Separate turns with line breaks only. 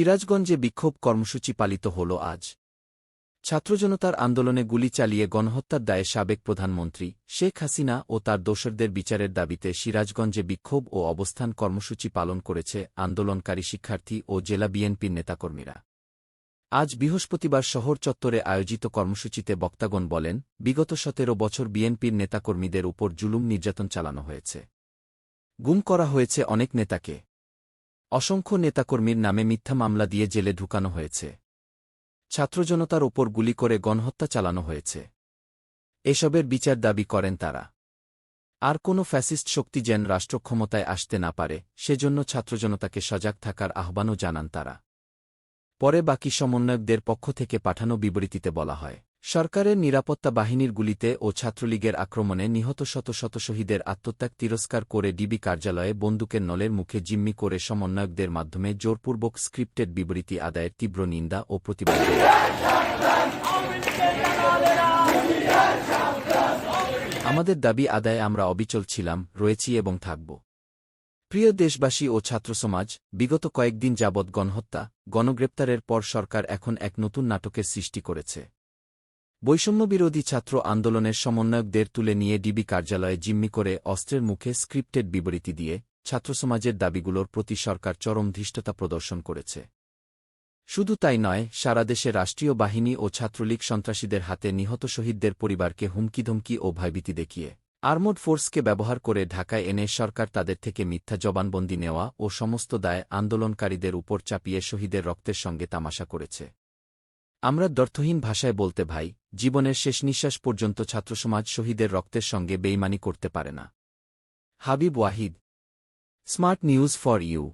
সিরাজগঞ্জে বিক্ষোভ কর্মসূচি পালিত হল আজ। ছাত্রজনতার আন্দোলনে গুলি চালিয়ে গণহত্যার দায়ে সাবেক প্রধানমন্ত্রী শেখ হাসিনা ও তার দোসরদের বিচারের দাবিতে সিরাজগঞ্জে বিক্ষোভ ও অবস্থান কর্মসূচি পালন করেছে আন্দোলনকারী শিক্ষার্থী ও জেলা বিএনপির নেতাকর্মীরা। আজ বৃহস্পতিবার শহর চত্বরে আয়োজিত কর্মসূচিতে বক্তাগণ বলেন, বিগত ১৭ বছর বিএনপির নেতাকর্মীদের উপর জুলুম নির্যাতন চালানো হয়েছে। গুম করা হয়েছে অনেক নেতাকে। অসংখ্য নেতাকর্মীর নামে মিথ্যা মামলা দিয়ে জেলে ঢুকানো হয়েছে। ছাত্রজনতার ওপর গুলি করে গণহত্যা চালানো হয়েছে। এসবের বিচার দাবি করেন তারা। আর কোনো ফ্যাসিস্ট শক্তি যেন রাষ্ট্রক্ষমতায় আসতে না পারে, সেজন্য ছাত্রজনতাকে সজাগ থাকার আহ্বানও জানান তারা। পরে বাকি সমন্বয়কদের পক্ষ থেকে পাঠানো বিবৃতিতে বলা হয়, সরকারের নিরাপত্তা বাহিনীর গুলিতে ও ছাত্রলীগের আক্রমণে নিহত শত শত শহীদের আত্মত্যাগ তিরস্কার করে ডিবি কার্যালয়ে বন্দুকের নলের মুখে জিম্মি করে সমন্বয়কদের মাধ্যমে জোরপূর্বক স্ক্রিপ্টেড বিবৃতি আদায়ের তীব্র নিন্দা ও প্রতিবাদ। আমাদের দাবি আদায়ে আমরা অবিচল ছিলাম, রয়েছি এবং থাকব। প্রিয় দেশবাসী ও ছাত্রসমাজ, বিগত কয়েকদিন যাবৎ গণহত্যা, গণগ্রেপ্তারের পর সরকার এখন এক নতুন নাটকের সৃষ্টি করেছে। বৈষম্যবিরোধী ছাত্র আন্দোলনের সমন্বয়কদের তুলে নিয়ে ডিবি কার্যালয়ে জিম্মি করে অস্ত্রের মুখে স্ক্রিপ্টেড বিবৃতি দিয়ে ছাত্রসমাজের দাবিগুলোর প্রতি সরকার চরম ধৃষ্টতা প্রদর্শন করেছে। শুধু তাই নয়, সারা দেশে রাষ্ট্রীয় বাহিনী ও ছাত্রলীগ সন্ত্রাসীদের হাতে নিহত শহীদদের পরিবারকে হুমকিধমকি ও ভয়ভীতি দেখিয়ে আর্মড ফোর্সকে ব্যবহার করে ঢাকায় এনে সরকার তাদের থেকে মিথ্যা জবানবন্দি নেওয়া ও সমস্ত দায় আন্দোলনকারীদের উপর চাপিয়ে শহীদের রক্তের সঙ্গে তামাশা করেছে। আমরা দ্ব্যর্থহীন ভাষায় বলতে ভাই, জীবনের শেষ নিঃশ্বাস পর্যন্ত ছাত্রসমাজ শহীদের রক্তের সঙ্গে বেইমানি করতে পারে না। Habib Wahid, smart news for you.